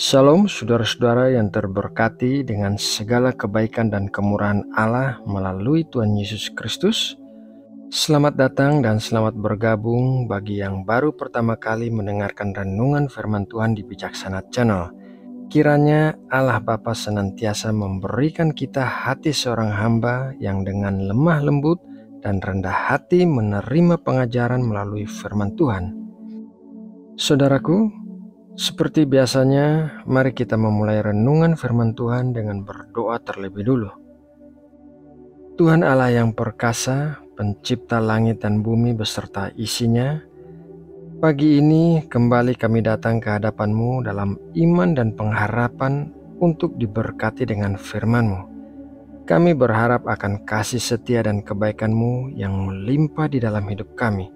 Shalom saudara-saudara yang terberkati dengan segala kebaikan dan kemurahan Allah melalui Tuhan Yesus Kristus. Selamat datang dan selamat bergabung bagi yang baru pertama kali mendengarkan renungan firman Tuhan di Bijaksana Channel. Kiranya Allah Bapa senantiasa memberikan kita hati seorang hamba yang dengan lemah lembut dan rendah hati menerima pengajaran melalui firman Tuhan. Saudaraku, seperti biasanya, mari kita memulai renungan firman Tuhan dengan berdoa terlebih dulu. Tuhan Allah yang perkasa, pencipta langit dan bumi beserta isinya, pagi ini kembali kami datang ke hadapan-Mu dalam iman dan pengharapan untuk diberkati dengan firman-Mu. Kami berharap akan kasih setia dan kebaikan-Mu yang melimpah di dalam hidup kami.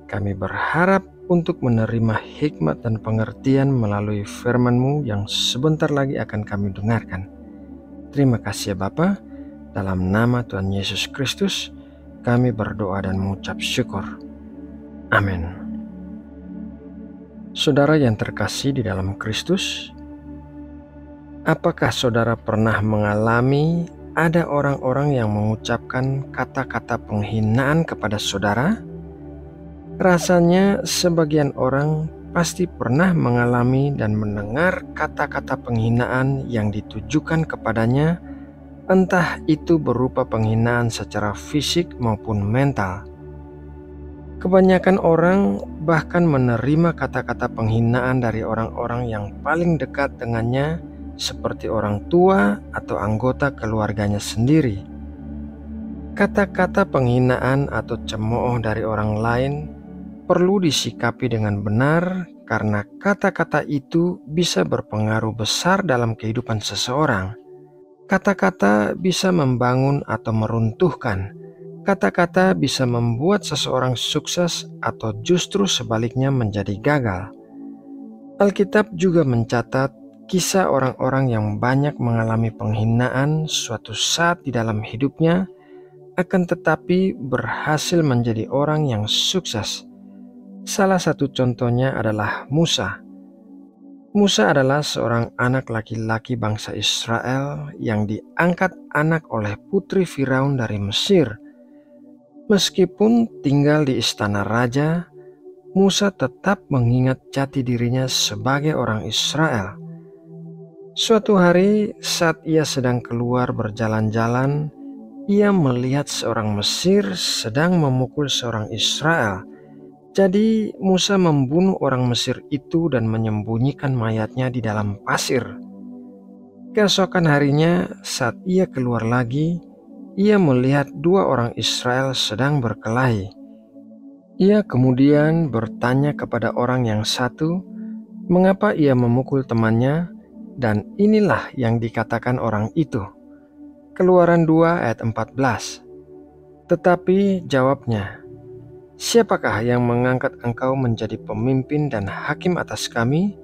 Kami berharap untuk menerima hikmat dan pengertian melalui firman-Mu yang sebentar lagi akan kami dengarkan. Terima kasih ya Bapa, dalam nama Tuhan Yesus Kristus kami berdoa dan mengucap syukur. Amin. Saudara yang terkasih di dalam Kristus, apakah saudara pernah mengalami ada orang-orang yang mengucapkan kata-kata penghinaan kepada saudara? Rasanya sebagian orang pasti pernah mengalami dan mendengar kata-kata penghinaan yang ditujukan kepadanya, entah itu berupa penghinaan secara fisik maupun mental. Kebanyakan orang bahkan menerima kata-kata penghinaan dari orang-orang yang paling dekat dengannya, seperti orang tua atau anggota keluarganya sendiri. Kata-kata penghinaan atau cemooh dari orang lain perlu disikapi dengan benar karena kata-kata itu bisa berpengaruh besar dalam kehidupan seseorang. Kata-kata bisa membangun atau meruntuhkan. Kata-kata bisa membuat seseorang sukses atau justru sebaliknya menjadi gagal. Alkitab juga mencatat kisah orang-orang yang banyak mengalami penghinaan suatu saat di dalam hidupnya, akan tetapi berhasil menjadi orang yang sukses. Salah satu contohnya adalah Musa. Musa adalah seorang anak laki-laki bangsa Israel yang diangkat anak oleh putri Firaun dari Mesir. Meskipun tinggal di istana raja, Musa tetap mengingat jati dirinya sebagai orang Israel. Suatu hari saat ia sedang keluar berjalan-jalan, ia melihat seorang Mesir sedang memukul seorang Israel. Jadi Musa membunuh orang Mesir itu dan menyembunyikan mayatnya di dalam pasir. Keesokan harinya saat ia keluar lagi, ia melihat dua orang Israel sedang berkelahi. Ia kemudian bertanya kepada orang yang satu, mengapa ia memukul temannya, dan inilah yang dikatakan orang itu. Keluaran 2 ayat 14. Tetapi jawabnya, "Siapakah yang mengangkat engkau menjadi pemimpin dan hakim atas kami?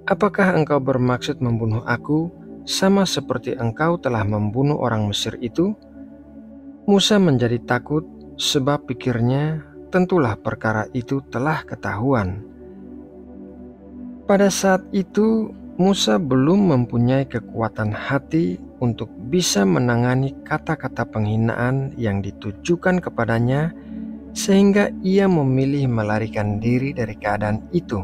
Apakah engkau bermaksud membunuh aku, sama seperti engkau telah membunuh orang Mesir itu?" Musa menjadi takut, sebab pikirnya, tentulah perkara itu telah ketahuan. Pada saat itu, Musa belum mempunyai kekuatan hati untuk bisa menangani kata-kata penghinaan yang ditujukan kepadanya, sehingga ia memilih melarikan diri dari keadaan itu.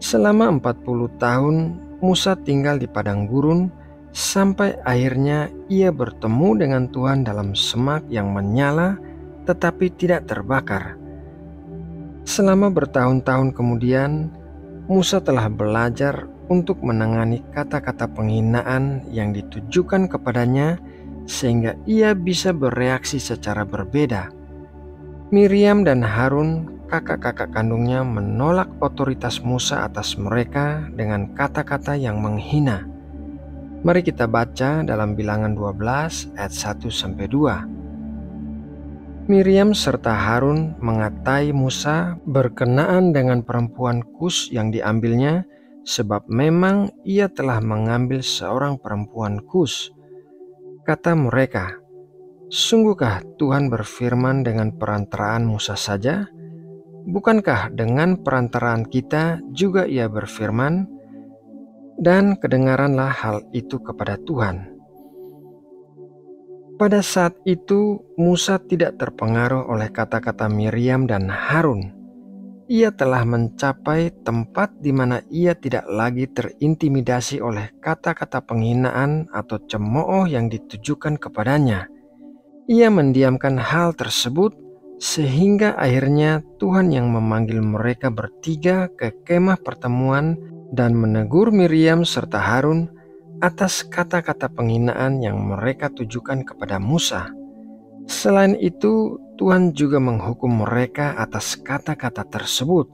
Selama 40 tahun, Musa tinggal di padang gurun, sampai akhirnya ia bertemu dengan Tuhan dalam semak yang menyala tetapi tidak terbakar. Selama bertahun-tahun kemudian, Musa telah belajar untuk menangani kata-kata penghinaan yang ditujukan kepadanya, sehingga ia bisa bereaksi secara berbeda. Miriam dan Harun, kakak-kakak kandungnya, menolak otoritas Musa atas mereka dengan kata-kata yang menghina. Mari kita baca dalam Bilangan 12 ayat 1-2. Miriam serta Harun mengatai Musa berkenaan dengan perempuan Kus yang diambilnya, sebab memang ia telah mengambil seorang perempuan Kus. Kata mereka, "Sungguhkah Tuhan berfirman dengan perantaraan Musa saja? Bukankah dengan perantaraan kita juga ia berfirman?" Dan kedengaranlah hal itu kepada Tuhan. Pada saat itu Musa tidak terpengaruh oleh kata-kata Miriam dan Harun. Ia telah mencapai tempat di mana ia tidak lagi terintimidasi oleh kata-kata penghinaan atau cemooh yang ditujukan kepadanya. Ia mendiamkan hal tersebut sehingga akhirnya Tuhan yang memanggil mereka bertiga ke kemah pertemuan dan menegur Miriam serta Harun atas kata-kata penghinaan yang mereka tujukan kepada Musa. Selain itu, Tuhan juga menghukum mereka atas kata-kata tersebut.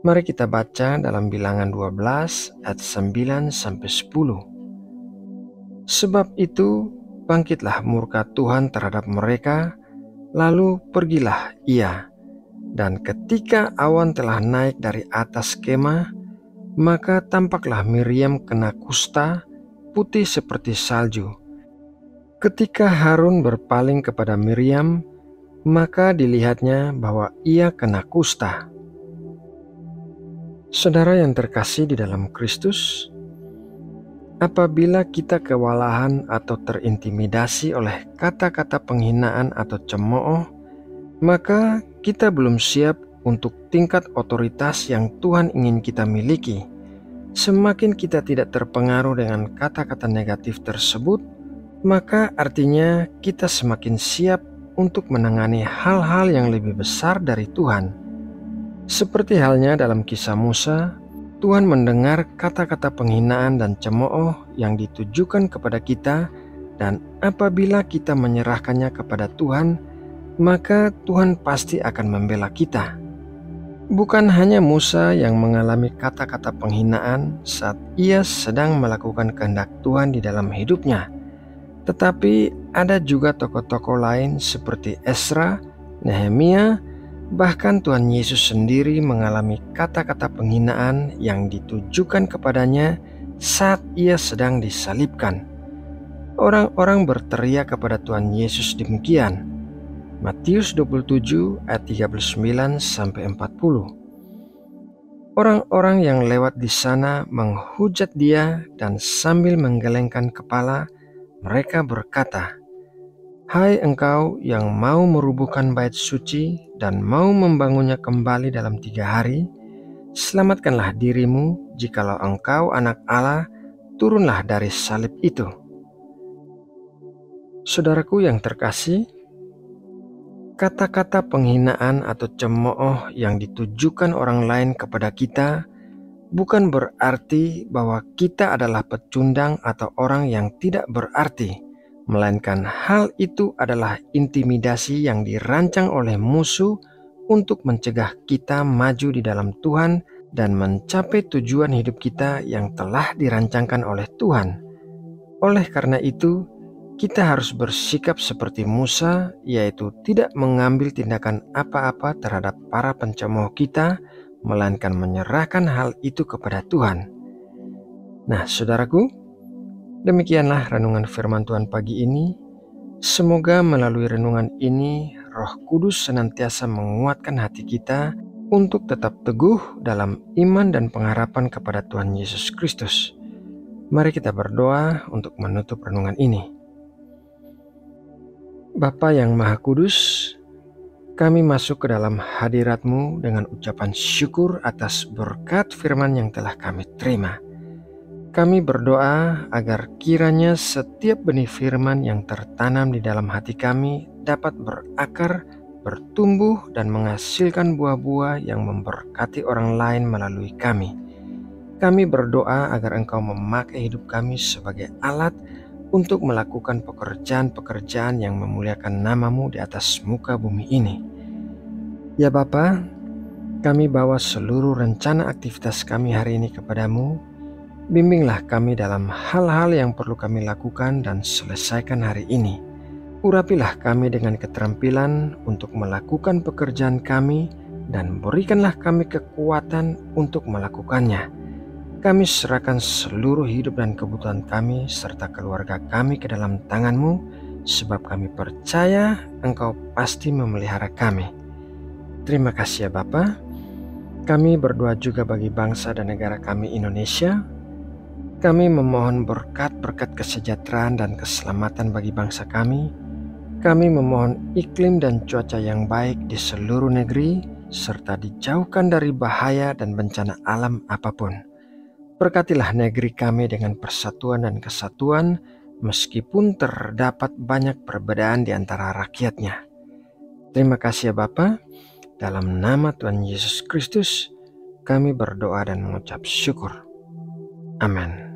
Mari kita baca dalam Bilangan 12 ayat 9-10. Sebab itu, bangkitlah murka Tuhan terhadap mereka, lalu pergilah ia. Dan ketika awan telah naik dari atas kemah, maka tampaklah Miriam kena kusta, putih seperti salju. Ketika Harun berpaling kepada Miriam, maka dilihatnya bahwa ia kena kusta. Saudara yang terkasih di dalam Kristus, apabila kita kewalahan atau terintimidasi oleh kata-kata penghinaan atau cemooh, maka kita belum siap untuk tingkat otoritas yang Tuhan ingin kita miliki. Semakin kita tidak terpengaruh dengan kata-kata negatif tersebut, maka artinya kita semakin siap untuk menangani hal-hal yang lebih besar dari Tuhan. Seperti halnya dalam kisah Musa, Tuhan mendengar kata-kata penghinaan dan cemooh yang ditujukan kepada kita, dan apabila kita menyerahkannya kepada Tuhan, maka Tuhan pasti akan membela kita. Bukan hanya Musa yang mengalami kata-kata penghinaan saat ia sedang melakukan kehendak Tuhan di dalam hidupnya, tetapi ada juga tokoh-tokoh lain seperti Ezra, Nehemia, bahkan Tuhan Yesus sendiri mengalami kata-kata penghinaan yang ditujukan kepadanya saat ia sedang disalibkan. Orang-orang berteriak kepada Tuhan Yesus demikian. Matius 27 ayat 39-40. Orang-orang yang lewat di sana menghujat dia dan sambil menggelengkan kepala, mereka berkata, "Hai engkau yang mau merubuhkan bait suci dan mau membangunnya kembali dalam 3 hari, selamatkanlah dirimu jikalau engkau anak Allah, turunlah dari salib itu." Saudaraku yang terkasih, kata-kata penghinaan atau cemooh yang ditujukan orang lain kepada kita bukan berarti bahwa kita adalah pecundang atau orang yang tidak berarti, melainkan hal itu adalah intimidasi yang dirancang oleh musuh untuk mencegah kita maju di dalam Tuhan dan mencapai tujuan hidup kita yang telah dirancangkan oleh Tuhan. Oleh karena itu, kita harus bersikap seperti Musa, yaitu tidak mengambil tindakan apa-apa terhadap para pencemooh kita, melainkan menyerahkan hal itu kepada Tuhan. Nah, saudaraku, demikianlah renungan firman Tuhan pagi ini. Semoga melalui renungan ini, Roh Kudus senantiasa menguatkan hati kita untuk tetap teguh dalam iman dan pengharapan kepada Tuhan Yesus Kristus. Mari kita berdoa untuk menutup renungan ini. Bapa yang Maha Kudus, kami masuk ke dalam hadirat-Mu dengan ucapan syukur atas berkat firman yang telah kami terima. Kami berdoa agar kiranya setiap benih firman yang tertanam di dalam hati kami dapat berakar, bertumbuh, dan menghasilkan buah-buah yang memberkati orang lain melalui kami. Kami berdoa agar Engkau memakai hidup kami sebagai alat untuk melakukan pekerjaan-pekerjaan yang memuliakan nama-Mu di atas muka bumi ini. Ya Bapa, kami bawa seluruh rencana aktivitas kami hari ini kepadamu. Bimbinglah kami dalam hal-hal yang perlu kami lakukan dan selesaikan hari ini. Urapilah kami dengan keterampilan untuk melakukan pekerjaan kami dan berikanlah kami kekuatan untuk melakukannya. Kami serahkan seluruh hidup dan kebutuhan kami serta keluarga kami ke dalam tangan-Mu, sebab kami percaya Engkau pasti memelihara kami. Terima kasih ya Bapa. Kami berdoa juga bagi bangsa dan negara kami Indonesia. Kami memohon berkat-berkat kesejahteraan dan keselamatan bagi bangsa kami. Kami memohon iklim dan cuaca yang baik di seluruh negeri, serta dijauhkan dari bahaya dan bencana alam apapun. Berkatilah negeri kami dengan persatuan dan kesatuan, meskipun terdapat banyak perbedaan di antara rakyatnya. Terima kasih ya Bapa. Dalam nama Tuhan Yesus Kristus, kami berdoa dan mengucap syukur. Amin.